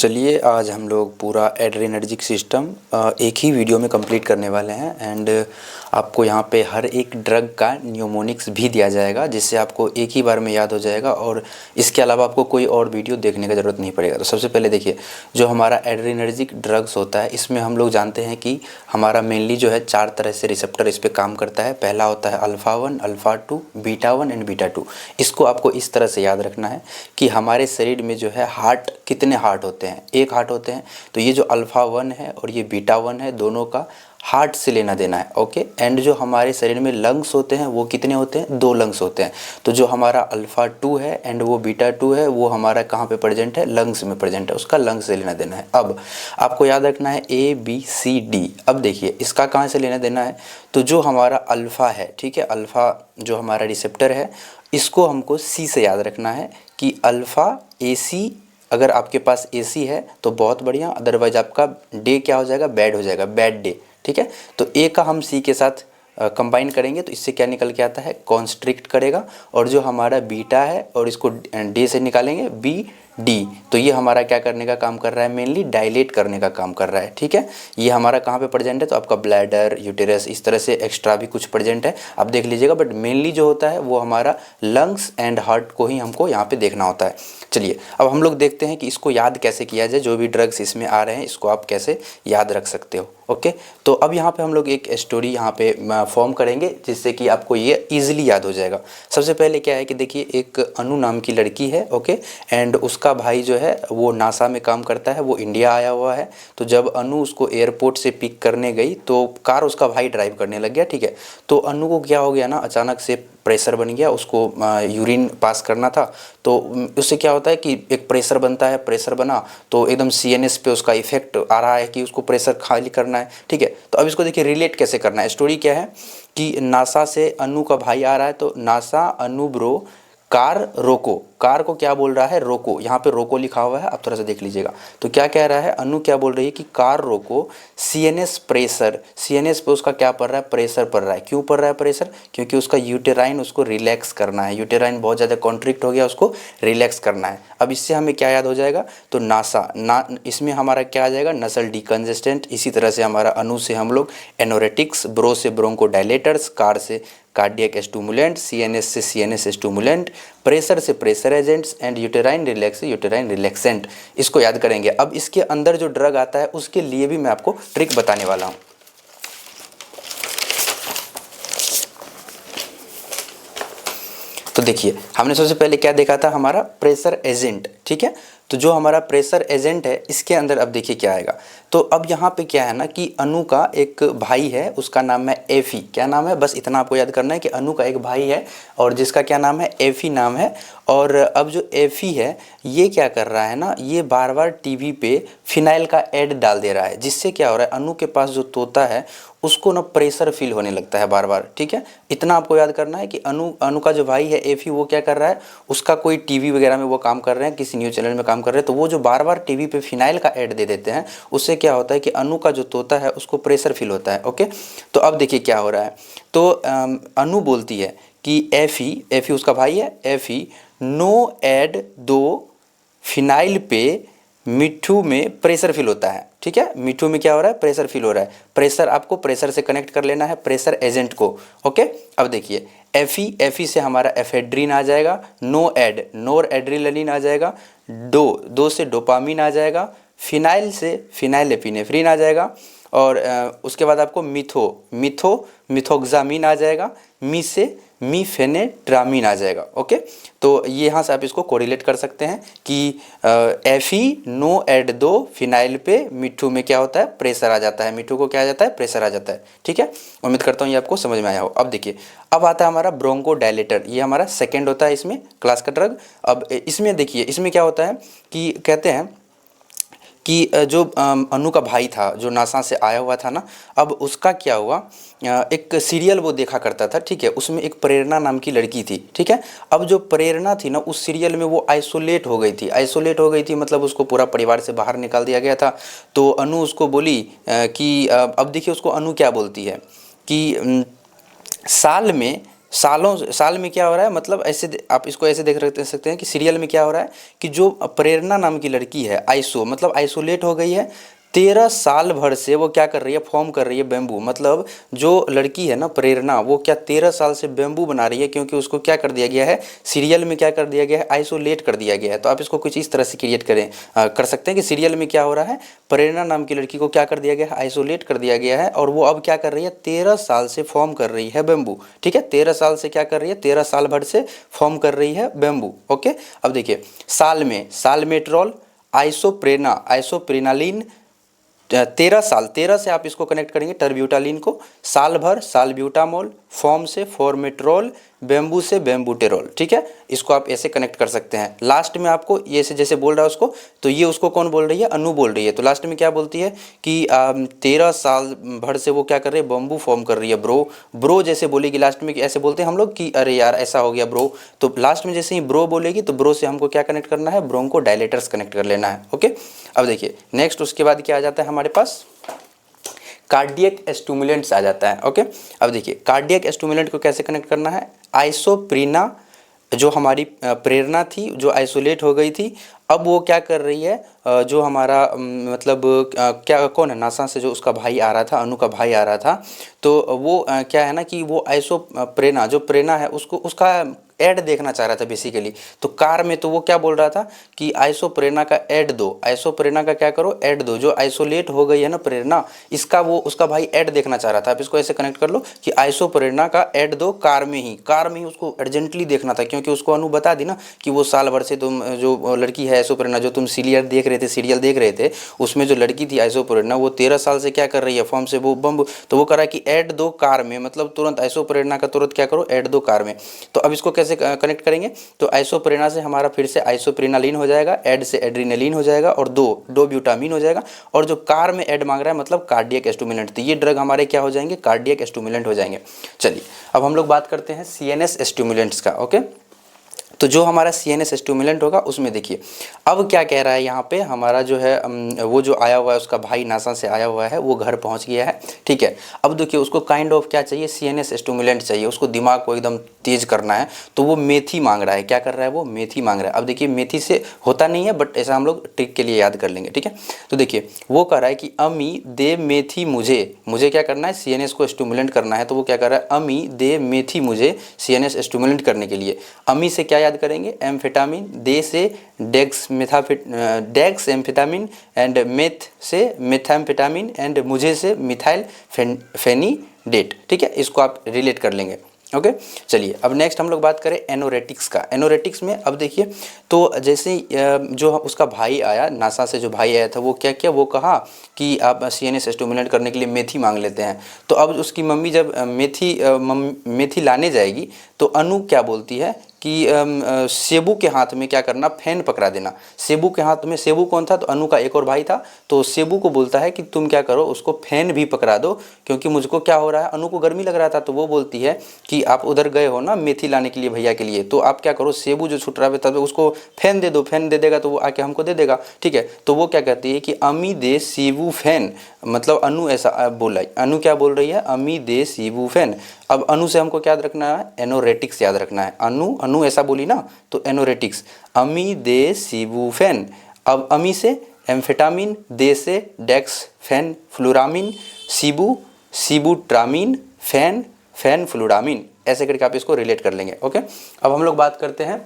चलिए आज हम लोग पूरा एड्रेनर्जिक सिस्टम एक ही वीडियो में कंप्लीट करने वाले हैं एंड आपको यहाँ पे हर एक ड्रग का न्यूमोनिक्स भी दिया जाएगा जिससे आपको एक ही बार में याद हो जाएगा और इसके अलावा आपको कोई और वीडियो देखने का ज़रूरत नहीं पड़ेगा। तो सबसे पहले देखिए, जो हमारा एड्रेनर्जिक ड्रग्स होता है इसमें हम लोग जानते हैं कि हमारा मेनली जो है 4 तरह से रिसेप्टर इस पर काम करता है। पहला होता है alpha 1, alpha 2, beta 1 and beta 2। इसको आपको इस तरह से याद रखना है कि हमारे शरीर में जो है हार्ट, कितने हार्ट होते हैं? एक हार्ट होते हैं। तो ये जो अल्फ़ा 1 है और ये बीटा 1 है, दोनों का हार्ट से लेना देना है। ओके। एंड जो हमारे शरीर में लंग्स होते हैं वो कितने होते हैं? 2 लंग्स होते हैं। तो जो हमारा अल्फ़ा 2 है एंड वो बीटा 2 है वो हमारा कहाँ पे प्रेजेंट है? लंग्स में प्रेजेंट है, उसका लंग्स से लेना देना है। अब आपको याद रखना है ABCD। अब देखिए इसका कहाँ से लेना देना है? तो जो हमारा अल्फ़ा है, ठीक है, अल्फ़ा जो हमारा रिसेप्टर है इसको हमको C से याद रखना है कि अल्फ़ा AC। अगर आपके पास AC है तो बहुत बढ़िया, अदरवाइज आपका डे क्या हो जाएगा? बैड हो जाएगा, बैड डे। ठीक है। तो A का हम C के साथ कंबाइन करेंगे तो इससे क्या निकल के आता है? कॉन्स्ट्रिक्ट करेगा। और जो हमारा बीटा है और इसको डे से निकालेंगे BD, तो ये हमारा क्या करने का काम कर रहा है? मेनली डायलेट करने का काम कर रहा है। ठीक है। ये हमारा कहाँ पे प्रेजेंट है? तो आपका ब्लैडर, यूटेरस, इस तरह से एक्स्ट्रा भी कुछ प्रेजेंट है, आप देख लीजिएगा। बट मेनली जो होता है वो हमारा लंग्स एंड हार्ट को ही हमको यहाँ पे देखना होता है। चलिए अब हम लोग देखते हैं कि इसको याद कैसे किया जाए। जो भी ड्रग्स इसमें आ रहे हैं इसको आप कैसे याद रख सकते हो। ओके। तो अब यहाँ पे हम लोग एक स्टोरी यहाँ पे फॉर्म करेंगे जिससे कि आपको ये इजीली याद हो जाएगा। सबसे पहले क्या है कि देखिए, एक अनु नाम की लड़की है। ओके। एंड उसका भाई जो है वो नासा में काम करता है, वो इंडिया आया हुआ है। तो जब अनु उसको एयरपोर्ट से पिक करने गई तो कार उसका भाई ड्राइव करने लग गया। ठीक है। तो अनु को क्या हो गया ना, अचानक से प्रेशर बन गया, उसको यूरिन पास करना था। तो उससे क्या होता है कि एक प्रेशर बनता है, प्रेशर बना तो एकदम CNS पे उसका इफेक्ट आ रहा है कि उसको प्रेशर खाली करना है। ठीक है। तो अब इसको देखिए रिलेट कैसे करना है। स्टोरी क्या है कि नासा से अनु का भाई आ रहा है, तो नासा अनु ब्रो कार रोको। कार को क्या बोल रहा है? रोको। यहाँ पे रोको लिखा हुआ है, आप थोड़ा सा देख लीजिएगा। तो क्या कह रहा है? अनु क्या बोल रही है कि कार रोको, CNS प्रेशर, CNS पे उसका क्या पड़ रहा है? प्रेशर पड़ रहा है। क्यों पड़ रहा है प्रेशर? क्योंकि उसका यूटेराइन उसको रिलैक्स करना है। यूटेराइन बहुत ज़्यादा कॉन्ट्रिक्ट हो गया, उसको रिलैक्स करना है। अब इससे हमें क्या याद हो जाएगा? तो नासा ना, इसमें हमारा क्या आ जाएगा? नसल डिकंजेस्टेंट। इसी तरह से हमारा अनु से हम लोग एनोरेटिक्स, ब्रो से ब्रोंको डायलेटर्स, कार से कार्डियक स्टूमुलेंट, CNS से CNS स्टूमुलेंट, प्रेशर से pressure agents and uterine relax से यूटेराइन रिलैक्सेंट। इसको याद करेंगे। अब इसके अंदर जो ड्रग आता है उसके लिए भी मैं आपको ट्रिक बताने वाला हूँ। तो देखिए, हमने सबसे पहले क्या देखा था? हमारा प्रेशर एजेंट। ठीक है। तो जो हमारा प्रेशर एजेंट है इसके अंदर अब देखिए क्या आएगा। तो अब यहाँ पे क्या है ना कि अनु का एक भाई है, उसका नाम है एफी। क्या नाम है? बस इतना आपको याद करना है कि अनु का एक भाई है और जिसका क्या नाम है? एफी नाम है। और अब जो एफी है ये क्या कर रहा है ना, ये बार बार टीवी पे फिनाइल का ऐड डाल दे रहा है, जिससे क्या हो रहा है? अनु के पास जो तोता है उसको ना प्रेशर फील होने लगता है बार बार। ठीक है। इतना आपको याद करना है कि अनु का जो भाई है एफी, वो क्या कर रहा है? उसका कोई टीवी वगैरह में वो काम कर रहे हैं, किसी न्यूज़ चैनल में काम कर रहे हैं, तो वो जो बार बार टीवी पे फिनाइल का ऐड दे देते हैं उससे क्या होता है कि अनु का जो तोता है उसको प्रेशर फील होता है। ओके। तो अब देखिए क्या हो रहा है। तो अनु बोलती है कि एफी उसका भाई है, एफी नो ऐड दो फिनाइल पे मिट्ठू में प्रेशर फील होता है। ठीक है। मिट्ठू में क्या हो रहा है? प्रेशर फील हो रहा है। प्रेशर आपको प्रेशर से कनेक्ट कर लेना है, प्रेशर एजेंट को। ओके। अब देखिए एफी से हमारा एफेड्रीन आ जाएगा, नो एड नोर एड्रिनलिन आ जाएगा, दो से डोपामिन आ जाएगा, फिनाइल से फिनाइल एपिनेफ्रिन आ जाएगा, और उसके बाद आपको मिथोक्सामिन आ जाएगा, मी से मीफेनेट्रामिन आ जाएगा। ओके। तो ये यहाँ से आप इसको कोरिलेट कर सकते हैं कि एफी नो एड दो फिनाइल पे मिट्ठू में क्या होता है? प्रेशर आ जाता है। मिट्ठू को क्या आ जाता है? प्रेशर आ जाता है। ठीक है। उम्मीद करता हूँ ये आपको समझ में आया हो। अब देखिए, अब आता है हमारा ब्रोंको डायलेटर। ये हमारा सेकेंड होता है इसमें क्लास का ड्रग। अब इसमें देखिए, इसमें क्या होता है कि कहते हैं कि जो अनु का भाई था जो नासा से आया हुआ था ना, अब उसका क्या हुआ? एक सीरियल वो देखा करता था। ठीक है। उसमें एक प्रेरणा नाम की लड़की थी। ठीक है। अब जो प्रेरणा थी ना, उस सीरियल में वो आइसोलेट हो गई थी, मतलब उसको पूरा परिवार से बाहर निकाल दिया गया था। तो अनु उसको बोली कि अब देखिए उसको अनु क्या बोलती है कि साल में साल में क्या हो रहा है, मतलब ऐसे आप इसको ऐसे देख सकते हैं कि सीरियल में क्या हो रहा है कि जो प्रेरणा नाम की लड़की है, मतलब आइसोलेट हो गई है। 13 साल भर से वो क्या कर रही है, फॉर्म कर रही है बेम्बू। मतलब जो लड़की है ना प्रेरणा, वो क्या 13 साल से बेम्बू बना रही है, क्योंकि उसको क्या कर दिया गया है, सीरियल में क्या कर दिया गया है, आइसोलेट कर दिया गया है। तो आप इसको कुछ इस तरह से क्रिएट कर सकते हैं कि सीरियल में क्या हो रहा है, प्रेरणा नाम की लड़की को क्या कर दिया गया है, आइसोलेट कर दिया गया है, और वो अब क्या कर रही है, 13 साल से फॉर्म कर रही है बेम्बू। ठीक है, 13 साल से क्या कर रही है, 13 साल भर से फॉर्म कर रही है बेम्बू। ओके, अब देखिए सालमेट्रॉल, आइसोप्रेनालिन, 13 से आप इसको कनेक्ट करेंगे टर्ब्यूटालिन को, साल भर सालब्यूटामोल, फॉर्म से फॉर्मेट्रोल, बेम्बू से बेम्बूटेरोल। ठीक है, इसको आप ऐसे कनेक्ट कर सकते हैं। लास्ट में आपको ये से जैसे बोल रहा है उसको, तो ये उसको कौन बोल रही है, अनु बोल रही है। तो लास्ट में क्या बोलती है कि 13 साल भर से वो क्या कर रही है, बम्बू फॉर्म कर रही है। ब्रो जैसे बोलेगी लास्ट में, कि ऐसे बोलते हैं हम लोग कि अरे यार ऐसा हो गया ब्रो, तो लास्ट में जैसे ही ब्रो बोलेगी तो ब्रो से हमको क्या कनेक्ट करना है, ब्रोंको डायलेटर्स कनेक्ट कर लेना है। ओके, अब देखिए नेक्स्ट उसके बाद क्या आ जाता है हमारे पास, कार्डियक स्टिमुलेंट्स आ जाता है। ओके, अब देखिए कार्डियक स्टिमुलेंट को कैसे कनेक्ट करना है, आइसोप्रीना जो हमारी प्रेरणा थी, जो आइसोलेट हो गई थी, अब वो क्या कर रही है, जो हमारा मतलब क्या कौन है, नासा से जो उसका भाई आ रहा था, अनु का भाई आ रहा था, तो वो क्या है ना कि वो आइसोप्रेना जो प्रेरणा है उसको उसका ऐड देखना चाह रहा था बेसिकली। तो कार में तो वो क्या बोल रहा था कि आइसोप्रेरणा का ऐड दो, आइसोप्रेरणा का क्या करो, ऐड दो, जो आइसोलेट हो गई है ना प्रेरणा, इसका वो उसका भाई ऐड देखना चाह रहा था। आप इसको ऐसे कनेक्ट कर लो कि आइसोप्रेरणा का ऐड दो कार में ही उसको अर्जेंटली देखना था, क्योंकि उसको अनु बता दी ना कि वो साल भर से तुम जो लड़की है आइसोप्रेरणा, जो तुम सीरियल देख रहे थे उसमें जो लड़की थी आइसोप्रेरणा, वो 13 साल से क्या कर रही है, फॉर्म से वो बम, तो वो कह रहा है कि ऐड दो कार में, मतलब तुरंत आइसोप्रेरणा का तुरंत क्या करो, ऐड दो कार में। तो अब इसको कैसे कनेक्ट करेंगे, तो आइसोप्रेरणा से हमारा फिर से आइसोप्रेनालिन हो जाएगा, ऐड से एड्रीनलिन हो जाएगा, और दो ब्यूटामिन हो जाएगा, और जो कार में ऐड मांग रहा है मतलब कार्डियक स्टिमुलेंट, तो ये ड्रग हमारे क्या हो जाएंगे, कार्डियक स्टिमुलेंट हो जाएंगे। चलिए अब हम लोग बात करते हैं सीएनएस स्टिमुलेंट्स का। ओके, तो जो हमारा सीएनएस स्टिमुलेंट होगा उसमें देखिए अब क्या कह रहा है यहाँ पे, हमारा जो है वो जो आया हुआ है उसका भाई नासा से आया हुआ है, वो घर पहुँच गया है। ठीक है, अब देखिए उसको काइंड ऑफ क्या चाहिए, सीएनएस स्टिमुलेंट चाहिए, उसको दिमाग को एकदम तेज करना है, तो वो मेथी मांग रहा है। क्या कर रहा है, वो मेथी मांग रहा है। अब देखिए मेथी से होता नहीं है, बट ऐसा हम लोग ट्रिक के लिए याद कर लेंगे। ठीक है, तो देखिए वो कह रहा है कि अमी दे मेथी मुझे क्या करना है, सीएनएस को स्टिमुलेंट करना है। तो वो क्या कर रहा है, अमी दे मेथी मुझे सीएनएस स्टिमुलेंट करने के लिए। अमी से क्या याद करेंगे, एम्फेटामिन, दे से डेक्स एम्फेटामिन, एंड मेथ से मेथाम्फेटामिन, एंड मुझे से मिथाइल फेनिडेट। ठीक है, इसको आप रिलेट कर लेंगे। ओके, चलिए अब नेक्स्ट हम लोग बात करें एनोरेटिक्स का। एनोरेटिक्स में अब देखिए, तो जैसे जो उसका भाई आया नासा से, जो भाई आया था, वो क्या किया, वो कहा कि आप सीएनएस स्टिमुलेट करने के लिए मेथी मांग लेते हैं। तो अब उसकी मम्मी जब मेथी लाने जाएगी, तो अनु क्या बोलती है कि सेबू के हाथ में क्या करना, फैन पकड़ा देना। सेबू के हाथ में, सेबू कौन था, तो अनु का एक और भाई था, तो सेबू को बोलता है कि तुम क्या करो, उसको फैन भी पकड़ा दो, क्योंकि मुझको क्या हो रहा है, अनु को गर्मी लग रहा था। तो वो बोलती है कि आप उधर गए हो ना मेथी लाने के लिए भैया के लिए, तो आप क्या करो, सेबू जो छुट रहा है तब उसको फैन दे दो, फैन दे देगा तो वो आके हमको दे देगा। ठीक है, तो वो क्या कहती है कि अमी दे सीबू फैन, मतलब अनु ऐसा बोला, अनु क्या बोल रही है, अमी दे सीबू फैन। अब अनु से हमको क्या याद रखना है, एनोरेटिक्स याद रखना है। अनु ऐसा बोली ना, तो एनोरेटिक्स, अमी दे सीबूफेन। अब अमी से एम्फेटामिन, दे से डेक्स फैन फ्लूरामिन, सीबूट्रामिन, फैन फ्लूरामिन, ऐसे करके आप इसको रिलेट कर लेंगे। ओके, अब हम लोग बात करते हैं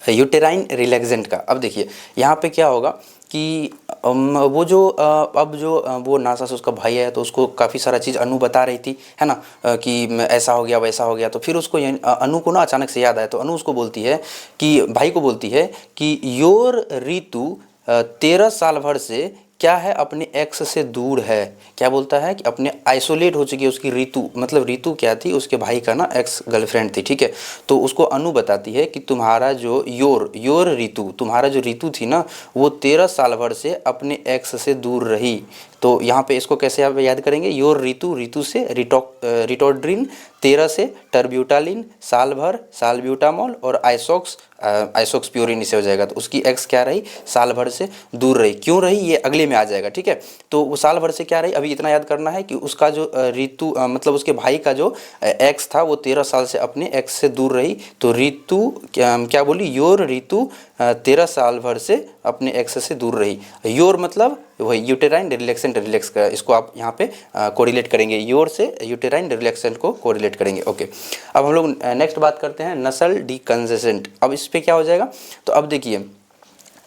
यूटेराइन रिलैक्सेंट का। अब देखिए यहाँ पे क्या होगा कि वो जो अब जो वो नासा से उसका भाई है, तो उसको काफ़ी सारा चीज़ अनु बता रही थी, है ना, कि ऐसा हो गया वैसा हो गया। तो फिर उसको अनु को ना अचानक से याद आया, तो अनु उसको बोलती है कि भाई को बोलती है कि योर ऋतु 13 साल भर से क्या है, अपने एक्स से दूर है। क्या बोलता है कि अपने आइसोलेट हो चुकी है उसकी ऋतु, मतलब ऋतु क्या थी, उसके भाई का ना एक्स गर्लफ्रेंड थी। ठीक है, तो उसको अनु बताती है कि तुम्हारा जो योर ऋतु, तुम्हारा जो ऋतु थी ना, वो 13 साल भर से अपने एक्स से दूर रही। तो यहाँ पे इसको कैसे आप याद करेंगे, योर ऋतु से रिटोड्रिन 13 से टर्ब्यूटालिन, साल भर साल्ब्यूटामॉल और आइसोक्सप्योरिन इसे हो जाएगा। तो उसकी एक्स क्या रही, साल भर से दूर रही। क्यों रही ये अगले में आ जाएगा, ठीक है। तो वो साल भर से क्या रही, अभी इतना याद करना है कि उसका जो ऋतु मतलब उसके भाई का जो एक्स था वो 13 साल से अपने एक्स से दूर रही। तो ऋतु क्या बोली, योर ऋतु 13 साल भर से अपने एक्स से दूर रही। योर मतलब वही यूटेराइन रिलैक्सेंट, रिलैक्स का इसको आप यहाँ पे कोरिलेट करेंगे, योर से यूटेराइन रिलैक्सेंट को कोरिलेट करेंगे। ओके, अब हम लोग नेक्स्ट बात करते हैं नसल डिकंजेसेंट। अब इस पे क्या हो जाएगा, तो अब देखिए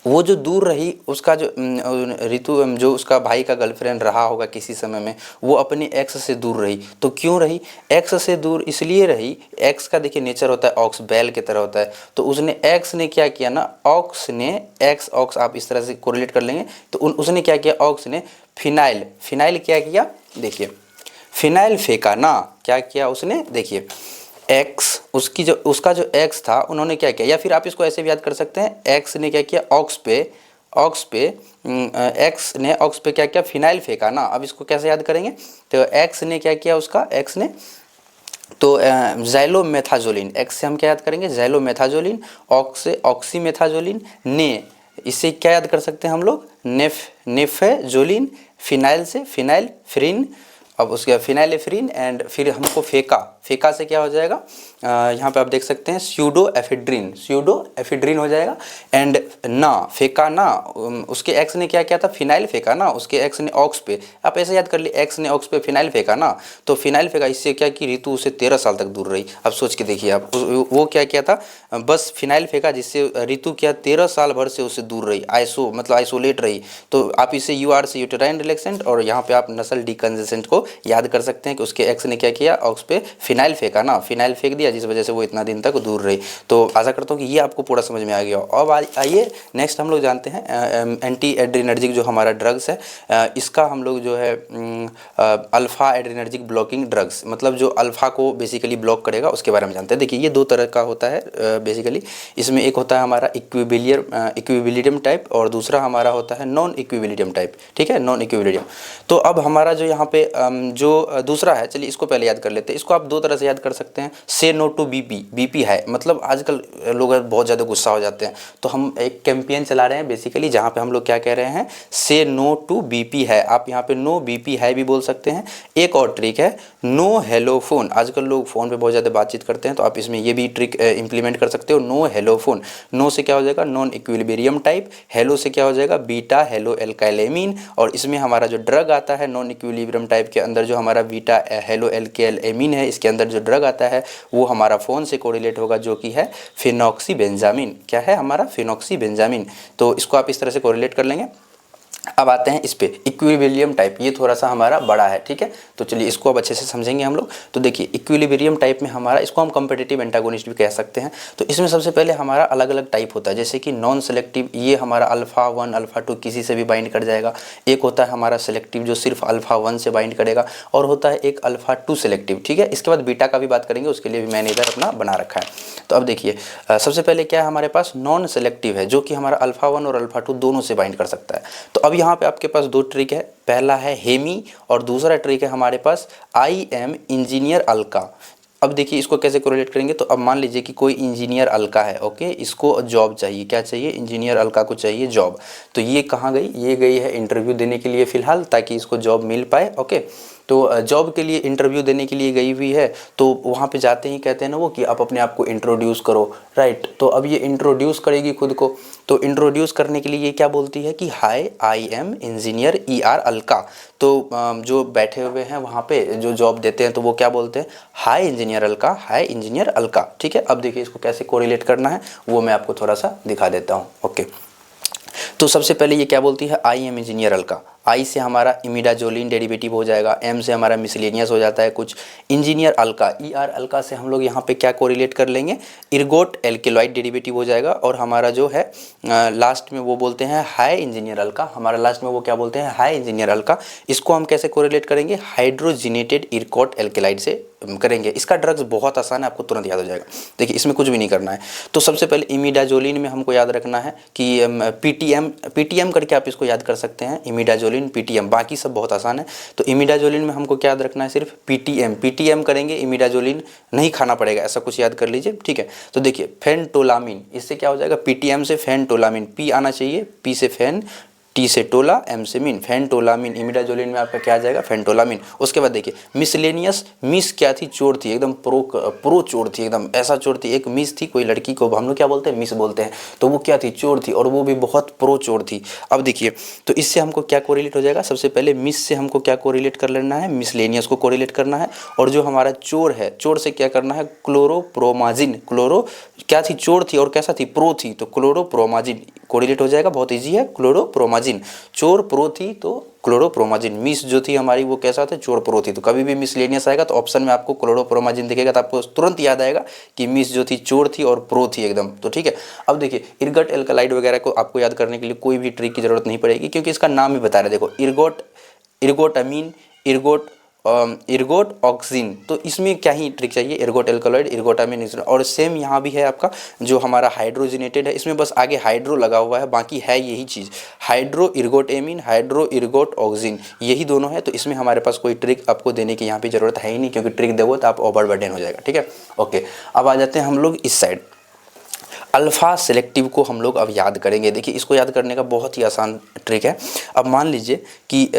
वो जो दूर रही उसका जो ऋतु जो उसका भाई का गर्लफ्रेंड रहा होगा किसी समय में, वो अपने एक्स से दूर रही। तो क्यों रही, एक्स से दूर इसलिए रही, एक्स का देखिए नेचर होता है ऑक्स, बैल की तरह होता है। तो उसने एक्स ने क्या किया ना, ऑक्स ने एक्स ऑक्स आप इस तरह से कोरिलेट कर लेंगे। तो उसने क्या किया, ऑक्स ने फिनाइल, फिनाइल क्या किया, देखिए फिनाइल फेंका ना, क्या किया उसने, देखिए एक्स उसकी जो उसका जो एक्स था उन्होंने क्या किया, या फिर आप इसको ऐसे भी याद कर सकते हैं, एक्स ने क्या किया ऑक्स पे एक्स ने ऑक्स पे क्या किया, फिनाइल फेंका ना। अब इसको कैसे याद करेंगे, तो एक्स ने क्या किया, उसका एक्स ने तो ज़ैलोमेथाजोलिन, एक्स से हम क्या याद करेंगे, ज़ैलोमेथाजोलिन, ऑक्स से ऑक्सीमेथाजोलिन, ने इससे क्या याद कर सकते हैं हम लोग, नेफेजोलिन, फिनाइल से फिनाइल फ्रिन, अब उसके फिनाइलेफ्रिन एंड फिर हमको फेंका, फेंका से क्या हो जाएगा, यहाँ पे आप देख सकते हैं स्यूडो एफिड्रिन हो जाएगा। एंड ना फेंका ना, उसके एक्स ने क्या किया था, फिनाइल फेंका ना, उसके एक्स ने ऑक्स पे, आप ऐसे याद कर लिए एक्स ने ऑक्स पे फिनाइल फेंका ना, तो फिनाइल फेंका, इससे क्या कि ऋतु उसे 13 साल तक दूर रही। अब सोच के देखिए आप, वो क्या किया था, बस फिनाइल फेंका जिससे ऋतु क्या 13 साल भर से उससे दूर रही, आइसो मतलब आइसोलेट रही। तो आप इसे यूआर से यूटेराइन रिलैक्सेंट और यहाँ पे आप नसल डिकंजेसेंट को याद कर सकते हैं कि उसके एक्स ने क्या किया, ऑक्स पे फिनाइल फेंका ना, फिनाइल फेंक दिया जिस वजह से वो इतना दिन तक दूर रही। तो आशा करता हूँ कि ये आपको पूरा समझ में आ गया। अब आइए नेक्स्ट हम लोग जानते हैं एंटी एड्रीनर्जिक जो हमारा ड्रग्स है, इसका हम लोग जो है अल्फ़ा एड्रीनर्जिक ब्लॉकिंग ड्रग्स, मतलब जो अल्फ़ा को बेसिकली ब्लॉक करेगा उसके बारे में जानते हैं। देखिए ये दो तरह का होता है बेसिकली, इसमें एक होता है हमारा इक्विलिब्रियम टाइप और दूसरा हमारा होता है नॉन इक्विलिब्रियम टाइप, ठीक है, नॉन इक्विलिब्रियम। तो अब हमारा जो यहाँ पे जो दूसरा है, चलिए इसको पहले याद कर लेते हैं। इसको आप दो तरह से याद कर सकते हैं, से नो टू बीपी, बीपी है मतलब आजकल लोग बहुत ज़्यादा गुस्सा हो जाते हैं, तो हम एक कैंपेन चला रहे हैं बेसिकली जहाँ पे हम लोग क्या कह रहे हैं, से नो टू बीपी है। आप यहाँ पे नो बीपी है भी बोल सकते हैं। एक और ट्रिक है नो हेलो फोन, आजकल लोग फ़ोन पे बहुत ज़्यादा बातचीत करते हैं, तो आप इसमें ये भी ट्रिक इंप्लीमेंट कर सकते हो, नो हेलो फोन। नो से क्या हो जाएगा, नॉन इक्विलिब्रियम टाइप, हेलो से क्या हो जाएगा, बीटा हेलो एल्काइलेमीन, और इसमें हमारा जो ड्रग आता है नॉन इक्विलिब्रियम टाइप के अंदर जो हमारा बीटा हेलो एल्काइलेमीन है, इसके अंदर जो ड्रग आता है वो हमारा फ़ोन से कोरिलेट होगा जो कि है फेनॉक्सीबेंजामिन। क्या है हमारा, फेनॉक्सीबेंजामिन। तो इसको आप इस तरह से कोरिलेट कर लेंगे। अब आते हैं इस पे इक्विलिब्रियम टाइप, ये थोड़ा सा हमारा बड़ा है, ठीक है। तो चलिए इसको अब अच्छे से समझेंगे हम लोग। तो देखिए इक्विलिब्रियम टाइप में हमारा, इसको हम कॉम्पिटिटिव एंटागोनिस्ट भी कह सकते हैं। तो इसमें सबसे पहले हमारा अलग अलग टाइप होता है, जैसे कि नॉन सेलेक्टिव, ये हमारा अल्फ़ा 1 अल्फ़ा 2 किसी से भी बाइंड कर जाएगा। एक होता है हमारा सेलेक्टिव जो सिर्फ अल्फ़ा 1 से बाइंड करेगा, और होता है एक अल्फ़ा 2 सेलेक्टिव, ठीक है। इसके बाद बीटा का भी बात करेंगे, उसके लिए भी मैंने इधर अपना बना रखा है। तो अब देखिए सबसे पहले क्या है हमारे पास, नॉन सेलेक्टिव है जो कि हमारा अल्फ़ा 1 और अल्फ़ा 2 दोनों से बाइंड कर सकता है। तो अब यहाँ पे आपके पास दो ट्रिक है, पहला है हेमी और दूसरा ट्रिक है हमारे पास आई एम इंजीनियर अल्का। अब देखिए इसको कैसे कोरिलेट करेंगे, तो अब मान लीजिए कि कोई इंजीनियर अलका है, ओके, इसको जॉब चाहिए, क्या चाहिए, इंजीनियर अलका को चाहिए जॉब। तो ये कहाँ गई, ये गई है इंटरव्यू देने के लिए फ़िलहाल, ताकि इसको जॉब मिल पाए, ओके। तो जॉब के लिए इंटरव्यू देने के लिए गई हुई है, तो वहाँ पे जाते ही कहते हैं ना वो कि आप अपने आप को इंट्रोड्यूस करो, राइट। तो अब ये इंट्रोड्यूस करेगी खुद को, तो इंट्रोड्यूस करने के लिए ये क्या बोलती है कि hi I am engineer ER Alka. तो जो बैठे हुए हैं वहाँ पे जो जॉब देते हैं तो वो क्या बोलते हैं, हाय इंजीनियर अलका, हाय इंजीनियर अलका, ठीक है। अब देखिए इसको कैसे कोरिलेट करना है वो मैं आपको थोड़ा सा दिखा देता हूँ, ओके। तो सबसे पहले ये क्या बोलती है, आई एम इंजीनियर अलका। आई से हमारा इमिडाजोलिन डेरिवेटिव हो जाएगा, एम से हमारा मिसलेनियस हो जाता है कुछ, इंजीनियर अल्का ER अल्का से हम लोग यहाँ पे क्या कोरिलेट कर लेंगे, इर्गोट एल्केलॉइड डेरिवेटिव हो जाएगा, और हमारा जो है लास्ट में वो बोलते हैं हाई इंजीनियर अल्का, हमारा लास्ट में वो क्या बोलते हैं, हाई इंजीनियर अल्का। इसको हम कैसे कोरिलेट करेंगे, हाइड्रोजिनेटेड इर्कोट एल्केलाइड से करेंगे। इसका ड्रग्स बहुत आसान है, आपको तुरंत याद हो जाएगा। देखिए इसमें कुछ भी नहीं करना है। तो सबसे पहले इमिडाजोलिन में हमको याद रखना है कि PTM करके आप इसको याद कर सकते हैं, इमिडाजोलिन इमिडाजोलिन, पीटीएम, बाकी सब बहुत आसान है। तो इमिडाजोलिन में हमको क्या याद रखना है, सिर्फ पीटीएम, पीटीएम करेंगे, इमिडाजोलिन नहीं खाना पड़ेगा, ऐसा कुछ याद कर लीजिए, ठीक है। तो देखिए फेनटोलामिन, इससे क्या हो जाएगा, पीटीएम से फेनटोलामिन, पी आना चाहिए, पी से फेन, टी से टोला, एम से मीन, फेनटोलामिन, इमिडाजोलिन में आपका क्या आ जाएगा, फेनटोलामिन। उसके बाद देखिए मिसलेनियस, मिस क्या थी, चोर थी, एकदम प्रो चोर थी, एकदम ऐसा चोर थी। एक मिस थी, कोई लड़की को हम लोग क्या बोलते हैं, मिस बोलते हैं, तो वो क्या थी, चोर थी, और वो भी बहुत प्रो चोर थी। अब देखिए तो इससे हमको क्या कोरिलेट हो जाएगा, सबसे पहले मिस से हमको क्या कोरिलेट कर लेना है, मिसलेनियस को कोरिलेट करना है, और जो हमारा चोर है, चोर से क्या करना है, क्लोरोप्रोमाजिन, क्लोरो क्या थी, चोर थी, और कैसा थी, प्रो थी, तो क्लोरोप्रोमाजिन कोरिलेट हो जाएगा, बहुत ईजी है, क्लोरोप्रोमाजिन। चोर प्रो थी तो क्लोरोप्रोमाजिन, मिस जो थी हमारी वो कैसा था, चोर प्रो थी। तो कभी भी मिसलेनियस आएगा तो ऑप्शन में आपको क्लोरोप्रोमाजिन दिखेगा, तो आपको तुरंत याद आएगा कि मिस जो थी चोर थी और प्रो थी एकदम, तो ठीक है। अब देखिए इर्गट एल्कलाइड वगैरह को आपको याद करने के लिए कोई भी ट्रिक की जरूरत नहीं पड़ेगी, क्योंकि इसका नाम ही बता रहे, देखो इर्गोट, इर्गोटामीन, इर्गोट ऑक्सीन, तो इसमें क्या ही ट्रिक चाहिए, इर्गोट एल्कलॉइड, इर्गोटामिन, और सेम यहाँ भी है आपका जो हमारा हाइड्रोजिनेटेड है, इसमें बस आगे हाइड्रो लगा हुआ है, बाकी है यही चीज़, hydro ergot amine, hydro ergot oxine, यही दोनों है। तो इसमें हमारे पास कोई ट्रिक आपको देने की यहाँ पे ज़रूरत है ही नहीं, क्योंकि ट्रिक दोगे तो आप ओवरबर्डन हो जाएगा, ठीक है। ओके, अब आ जाते हैं हम लोग इस साइड, अल्फ़ा सेलेक्टिव को हम लोग अब याद करेंगे। देखिए इसको याद करने का बहुत ही आसान ट्रिक है। अब मान लीजिए कि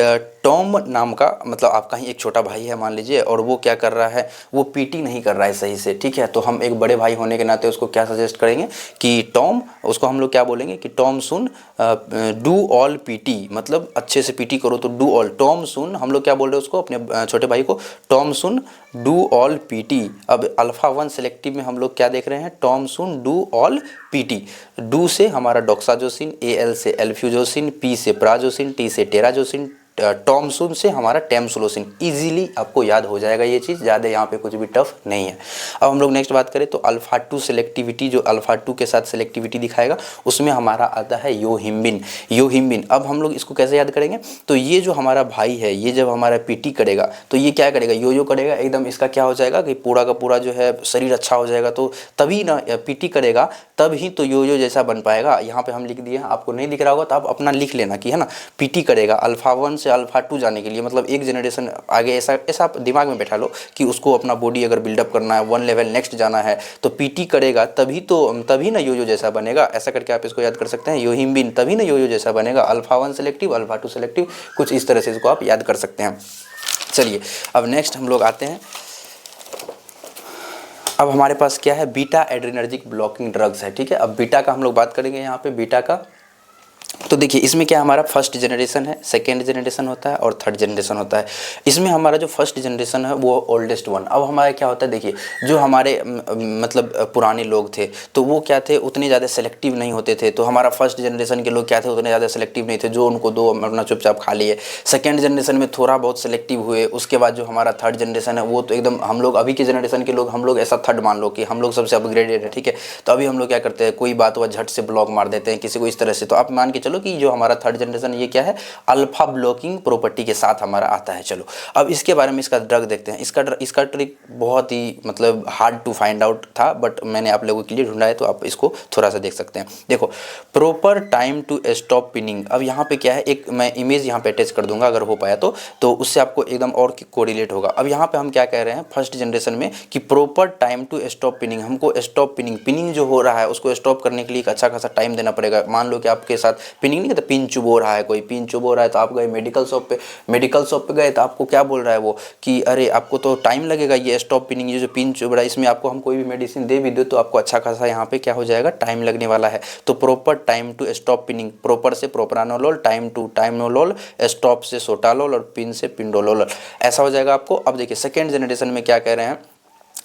टॉम नाम का, मतलब आपका ही एक छोटा भाई है मान लीजिए, और वो क्या कर रहा है, वो पीटी नहीं कर रहा है सही से, ठीक है। तो हम एक बड़े भाई होने के नाते उसको क्या सजेस्ट करेंगे कि टॉम, उसको हम लोग क्या बोलेंगे कि Tom soon do all PT, मतलब अच्छे से पीटी करो, तो डू ऑल, टॉम सुन, हम लोग क्या बोल रहे हैं उसको, अपने छोटे भाई को, Tom soon do all PT. अब अल्फ़ा 1 सेलेक्टिव में हम लोग क्या देख रहे हैं, Tom soon do all PT, do से हमारा डॉक्साजोसिन, एल से एल्फ्यूजोसिन, पी से प्राजोसिन, टी से टेराजोसिन, टॉमसुन से हमारा टेमसुलोसिन। इजीली आपको याद हो जाएगा ये चीज़, ज़्यादा यहाँ पे कुछ भी टफ नहीं है। अब हम लोग नेक्स्ट बात करें तो अल्फ़ा 2 सेलेक्टिविटी, जो अल्फ़ा 2 के साथ सेलेक्टिविटी दिखाएगा उसमें हमारा आता है योहिम्बिन, योहिम्बिन। अब हम लोग इसको कैसे याद करेंगे, तो ये जो हमारा भाई है, ये जब हमारा पीटी करेगा तो ये क्या करेगा, यो करेगा, एकदम इसका क्या हो जाएगा कि पूरा का पूरा जो है शरीर अच्छा हो जाएगा, तो तभी ना पीटी करेगा तब ही तो यो जैसा बन पाएगा। यहाँ पे हम लिख दिए हैं, आपको नहीं दिख रहा होगा तो आप अपना लिख लेना कि है ना, पीटी करेगा अल्फ़ा 1 से अल्फ़ा 2 जाने के लिए, मतलब एक जनरेशन आगे, ऐसा आप दिमाग में बैठा लो कि उसको अपना बॉडी अगर बिल्डअप करना है, 1 लेवल नेक्स्ट जाना है, तो पीटी करेगा तभी ना यो जैसा बनेगा। ऐसा करके आप इसको याद कर सकते हैं, योहिम्बिन तभी ना यो जैसा बनेगा, अल्फ़ा 1 सेलेक्टिव, अल्फ़ा 2 सेलेक्टिव, कुछ इस तरह से इसको आप याद कर सकते हैं। चलिए अब नेक्स्ट हम लोग आते हैं, अब हमारे पास क्या है, बीटा एड्रेनर्जिक ब्लॉकिंग ड्रग्स है, ठीक है। अब बीटा का हम लोग बात करेंगे यहाँ पे, बीटा का तो देखिए इसमें क्या हमारा फर्स्ट जनरेशन है, सेकेंड जनरेशन होता है और थर्ड जनरेशन होता है। इसमें हमारा जो फर्स्ट जनरेशन है वो ओल्डेस्ट वन। अब हमारा क्या होता है, देखिए जो हमारे मतलब पुराने लोग थे तो वो क्या थे, उतने ज़्यादा सेलेक्टिव नहीं होते थे, तो हमारा फर्स्ट जनरेशन के लोग क्या थे, उतने ज़्यादा सेलेक्टिव नहीं थे, जो उनको दो अपना चुपचाप खा लिए। सेकेंड जनरेशन में थोड़ा बहुत सेलेक्टिव हुए, उसके बाद जो हमारा थर्ड जनरेशन है वो तो एकदम, हम लोग अभी के जनरेशन के लोग, हम लोग ऐसा थर्ड मान लो कि हम लोग सबसे अपग्रेडेड है, ठीक है। तो अभी हम लोग क्या करते हैं, कोई बात हुआ झट से ब्लॉक मार देते हैं किसी को इस तरह से। तो आप मान के चलो कि जो हमारा थर्ड जनरेशन ये क्या है, अल्फा ब्लॉकिंग प्रॉपर्टी के साथ हमारा आता है। चलो अब इसके बारे में इसका ड्रग देखते हैं। इसका ट्रिक बहुत ही मतलब हार्ड टू फाइंड आउट था, बट मैंने आप लोगों के लिए ढूंढा है, तो आप इसको थोड़ा सा देख सकते हैं। देखो proper time to stop pinning. अब यहाँ पे क्या है, एक मैं इमेज यहाँ पे अटैच कर दूंगा अगर हो पाया तो उससे आपको एकदम और कोरिलेट होगा। अब यहाँ पे हम क्या कह रहे हैं फर्स्ट जनरेशन में कि proper time to stop pinning, हमको स्टॉप पिनिंग जो हो रहा है उसको स्टॉप करने के लिए एक अच्छा खासा टाइम देना पड़ेगा। मान लो कि आपके साथ पिनिंग नहीं कहते, पिन चुभ हो रहा है, कोई पिन चुभ हो रहा है, तो आप गए मेडिकल शॉप पे गए, तो आपको क्या बोल रहा है वो कि अरे आपको तो टाइम लगेगा, ये स्टॉप पिनिंग, ये जो पिन चुभ रहा है इसमें आपको हम कोई भी मेडिसिन दे भी दो तो आपको अच्छा खासा यहाँ पे क्या हो जाएगा, टाइम लगने वाला है। तो proper time to stop pinning, proper से प्रोप्रानोलोल, टाइम टू टाइमनोलोल, स्टॉप से सोटालोल और पिन से पिंडोलोल, ऐसा हो जाएगा आपको। अब देखिए सेकेंड जनरेशन में क्या कह रहे हैं,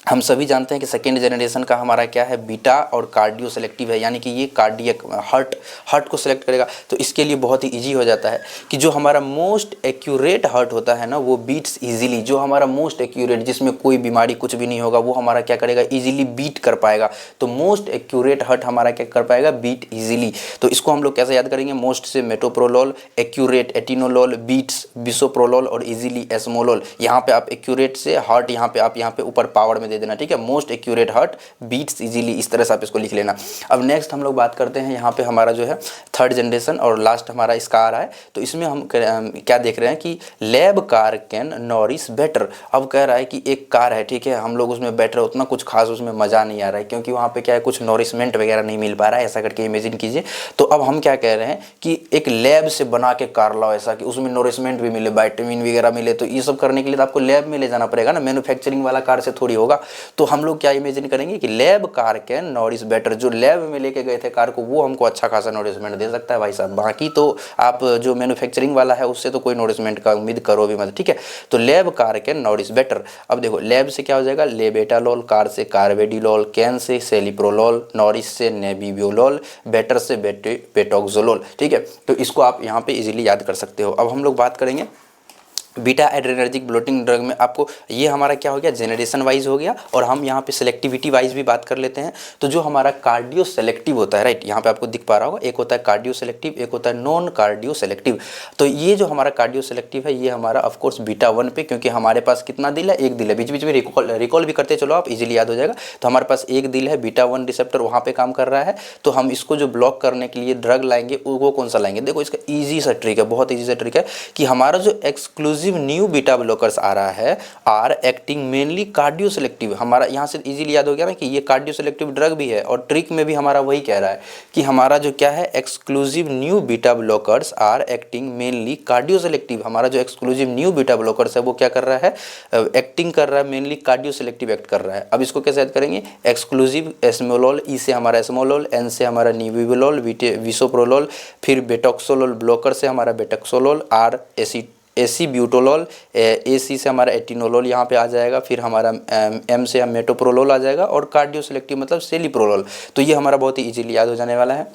हम सभी जानते हैं कि सेकेंड जनरेशन का हमारा क्या है, बीटा और कार्डियो सेलेक्टिव है, यानी कि ये कार्डियक हार्ट को सेलेक्ट करेगा। तो इसके लिए बहुत ही इजी हो जाता है कि जो हमारा मोस्ट एक्यूरेट हार्ट होता है ना वो बीट्स इजीली, जो हमारा मोस्ट एक्यूरेट जिसमें कोई बीमारी कुछ भी नहीं होगा वो हमारा क्या करेगा, इजीली बीट कर पाएगा। तो मोस्ट एक्यूरेट हार्ट हमारा क्या कर पाएगा, बीट इजीली। तो इसको हम लोग कैसे याद करेंगे, मोस्ट से metoprolol, accurate atenolol, beats bisoprolol और इजीली एस्मोलोल। यहाँ पे आप एक्यूरेट से हार्ट, यहाँ पे आप यहाँ पे ऊपर पावर में दे देना, ठीक है। Most accurate heart beats easily, इस तरह से आप इसको लिख लेना। अब नेक्स्ट हम लोग बात करते हैं यहाँ पे हमारा जो है थर्ड जनरेशन और लास्ट हमारा इसका आ रहा है। तो इसमें हम क्या देख रहे हैं कि lab car can nourish better. अब कह रहा है कि एक कार है, ठीक है, हम लोग उसमें बैठ रहे, उतना कुछ खास उसमें मज़ा नहीं आ रहा है क्योंकि वहाँ पे क्या है, कुछ नॉरिशमेंट वगैरह नहीं मिल पा रहा है, ऐसा करके इमेजिन कीजिए। तो अब हम क्या कह रहे हैं कि एक लैब से बना के कार लाओ, ऐसा कि उसमें नॉरिशमेंट भी मिले, विटामिन वगैरह मिले। तो ये सब करने के लिए तो आपको लैब में ले जाना पड़ेगा ना, मैन्युफैक्चरिंग वाला कार से थोड़ी होगा। तो हम लोग क्या इमेजिन करेंगे कि lab car can nourish better, जो लैब में लेके गए थे कार को वो हमको अच्छा खासा नॉरिशमेंट दे सकता है भाई साहब। बाकी तो आप जो मैन्युफैक्चरिंग वाला है उससे तो कोई नॉरिशमेंट का उम्मीद करो भी मत, ठीक है। तो lab car can nourish better. अब देखो लैब से क्या हो जाएगा, लेबेटालोल, कार से कार्वेडिलोल, कैन से सेलिप्रोलोल, नॉरिश से नेबिवियोलोल, बेटर से बेटोक्सोलोल, ठीक है। तो इसको आप यहाँ पे इजीली याद कर सकते हो। अब हम लोग बात करेंगे बीटा एड्रेनर्जिक ब्लोटिंग ड्रग में आपको ये हमारा क्या हो गया, जेनरेशन वाइज हो गया, और हम यहाँ पे सेलेक्टिविटी वाइज भी बात कर लेते हैं। तो जो हमारा कार्डियो सेलेक्टिव होता है, राइट, यहाँ पे आपको दिख पा रहा होगा, एक होता है कार्डियो सेलेक्टिव, एक होता है नॉन कार्डियो सेलेक्टिव। तो ये जो हमारा कार्डियो सेलेक्टिव है ये हमारा ऑफकोर्स बीटा 1 पे, क्योंकि हमारे पास कितना दिल है, एक दिल है, बीच बीच में रिकॉल भी करते चलो आप, इजीली याद हो जाएगा। तो हमारे पास एक दिल है, बीटा 1 रिसेप्टर वहाँ पे काम कर रहा है। तो हम इसको जो ब्लॉक करने के लिए ड्रग लाएंगे वो कौन सा लाएंगे, देखो इसका ईजी सा ट्रिक है, बहुत ईजी सा ट्रिक है कि हमारा जो एक्सक्लूसिव न्यू बीटा ब्लॉकर्स आ रहा है are acting mainly cardio selective. हमारा यहाँ से इजीली याद हो गया ना कि ये कार्डियो सेलेक्टिव ड्रग भी है, और ट्रिक में भी हमारा वही कह रहा है कि हमारा जो क्या है, exclusive new beta blockers are acting mainly cardio selective. हमारा जो एक्सक्लूसिव न्यू बीटा ब्लॉकर्स है वो क्या कर रहा है, एक्टिंग कर रहा है मेनली कार्डियो सेलेक्टिव एक्ट कर रहा है। अब इसको कैसे याद करेंगे, एक्सक्लूसिव एस्मोलोल, ई से हमारा एस्मोलोल, एन से हमारा निविलोल, विसोप्रोलोल, फिर बेटोक्सोलोल ब्लॉकर से हमारा बेटोक्सोलोल, आर एसी ब्यूटोलोल, ए सी से हमारा एटिनोलोल यहाँ पे आ जाएगा, फिर हमारा एम से हम मेटोप्रोलोल आ जाएगा, और कार्डियो सेलेक्टिव मतलब सेलिप्रोलोल। तो ये हमारा बहुत ही इजीली याद हो जाने वाला है।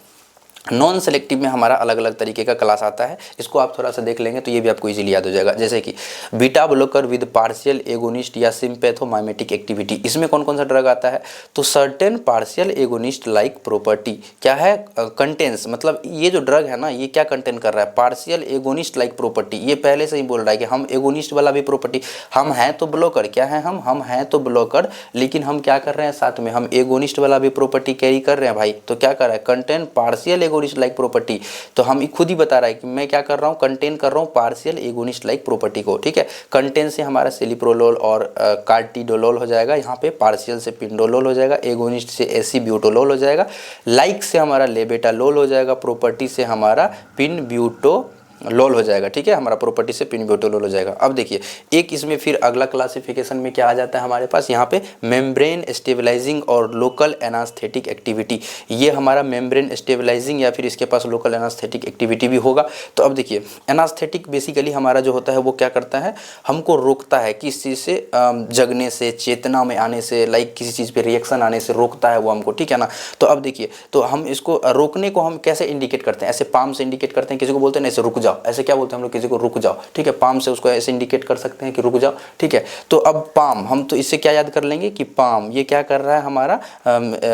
नॉन सेलेक्टिव में हमारा अलग अलग तरीके का क्लास आता है, इसको आप थोड़ा सा देख लेंगे तो ये भी आपको इजीली याद हो जाएगा। जैसे कि beta blocker with partial agonist या सिम्पैथोमाइमेटिक एक्टिविटी, इसमें कौन कौन सा ड्रग आता है, तो certain partial agonist like property क्या है, कंटेंस, मतलब ये जो ड्रग है ना ये क्या कंटेन कर रहा है, पार्शियल एगोनिस्ट लाइक प्रॉपर्टी। ये पहले से ही बोल रहा है कि हम एगोनिस्ट वाला भी प्रॉपर्टी, हम हैं तो ब्लॉकर, क्या है हम हैं तो ब्लॉकर, लेकिन हम क्या कर रहे हैं साथ में, हम एगोनिस्ट वाला भी प्रॉपर्टी कैरी कर रहे हैं भाई। तो क्या कर रहा है, contain partial agonist like property. तो हम खुद ही बता रहा है कि मैं क्या कर रहा हूँ, कंटेन कर रहा हूँ पार्शियल एगोनिस्ट लाइक प्रॉपर्टी को, ठीक है। कंटेन से हमारा सेलिप्रोलोल और कार्टिडोलोल हो जाएगा, यहाँ पे पार्शियल से पिंडोलोल हो जाएगा, एगोनिस्ट से एसी ब्यूटोलोल हो जाएगा, लाइक से हमारा लेबेटालोल हो जाएगा, प्रॉपर्टी से हमारा पिन ब्यूटो लोल हो जाएगा, ठीक है, हमारा प्रॉपर्टी से पिनब्यूटोलोल हो जाएगा। अब देखिए एक इसमें फिर अगला क्लासिफिकेशन में क्या आ जाता है हमारे पास, यहाँ पे मेम्ब्रेन स्टेबलाइजिंग और लोकल एनास्थेटिक एक्टिविटी। ये हमारा मेम्ब्रेन स्टेबलाइजिंग या फिर इसके पास लोकल एनास्थेटिक एक्टिविटी भी होगा। तो अब देखिए एनास्थेटिक बेसिकली हमारा जो होता है वो क्या करता है, हमको रोकता है किस चीज़ से, जगने से, चेतना में आने से, लाइक किसी चीज़ पे रिएक्शन आने से रोकता है वो हमको, ठीक है ना। तो अब देखिए तो हम इसको रोकने को हम कैसे इंडिकेट करते हैं, ऐसे पाम से इंडिकेट करते हैं, किसी को बोलते हैं ऐसे रुक जाओ, ऐसे क्या बोलते हैं हम लोग, किसी को रुक जाओ, ठीक है, पाम से उसको ऐसे इंडिकेट कर सकते हैं कि रुक जाओ, ठीक है। तो अब पाम, हम तो इससे क्या याद कर लेंगे कि पाम ये क्या कर रहा है, हमारा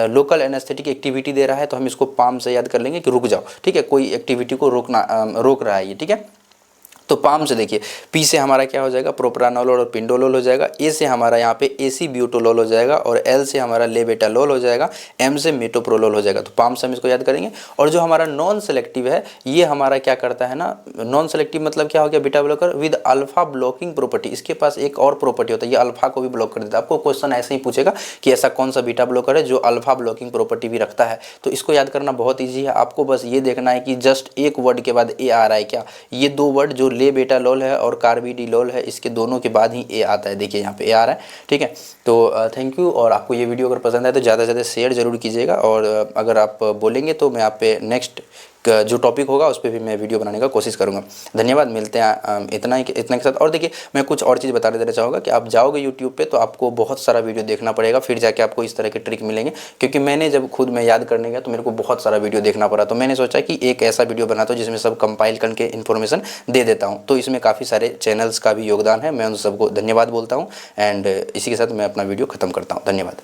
लोकल एनेस्थेटिक एक्टिविटी दे रहा है, तो हम इसको पाम से याद कर लेंगे कि रुक जाओ, ठीक है, कोई एक्टिविटी को रोक रहा है ये, ठीक है। तो पाम से देखिए पी से हमारा क्या हो जाएगा, प्रोप्रानोलोल और पिंडोलोल हो जाएगा, ए से हमारा यहाँ पे एसी ब्यूटोलोल हो जाएगा, और एल से हमारा लेबेटालोल हो जाएगा, एम से मेटोप्रोलोल हो जाएगा। तो पाम से हम इसको याद करेंगे। और जो हमारा नॉन सेलेक्टिव है ये हमारा क्या करता है ना, नॉन सेलेक्टिव मतलब क्या हो गया, beta blocker with alpha blocking property. इसके पास एक और प्रॉपर्टी होता है, ये अल्फा को भी ब्लॉक कर देता है। आपको क्वेश्चन ऐसे ही पूछेगा कि ऐसा कौन सा बीटा ब्लॉकर है जो अल्फा ब्लॉकिंग प्रॉपर्टी भी रखता है। तो इसको याद करना बहुत ईजी है, आपको बस ये देखना है कि जस्ट एक वर्ड के बाद ए आ रहा है क्या, ये दो वर्ड जो लेबेटालोल है और कार्बिडिलोल है इसके दोनों के बाद ही ए आता है, देखिए यहाँ पे ए आ रहा है, ठीक है। तो थैंक यू, और आपको ये वीडियो अगर पसंद आए तो ज़्यादा से ज़्यादा शेयर जरूर कीजिएगा, और अगर आप बोलेंगे तो मैं आप पे नेक्स्ट जो टॉपिक होगा उस पर भी मैं वीडियो बनाने का कोशिश करूंगा। धन्यवाद, मिलते हैं इतना के साथ। और देखिए मैं कुछ और चीज़ बता देना चाहूँगा कि आप जाओगे यूट्यूब पे तो आपको बहुत सारा वीडियो देखना पड़ेगा, फिर जाके आपको इस तरह के ट्रिक मिलेंगे। क्योंकि मैंने जब खुद मैं याद करने गया तो मेरे को बहुत सारा वीडियो देखना पड़ा, तो मैंने सोचा कि एक ऐसा वीडियो बनाता हूँ जिसमें सब कंपाइल करके इन्फॉर्मेशन दे देता हूँ। तो इसमें काफ़ी सारे चैनल्स का भी योगदान है, मैं उन सबको धन्यवाद बोलता हूँ। एंड इसी के साथ मैं अपना वीडियो ख़त्म करता हूँ। धन्यवाद।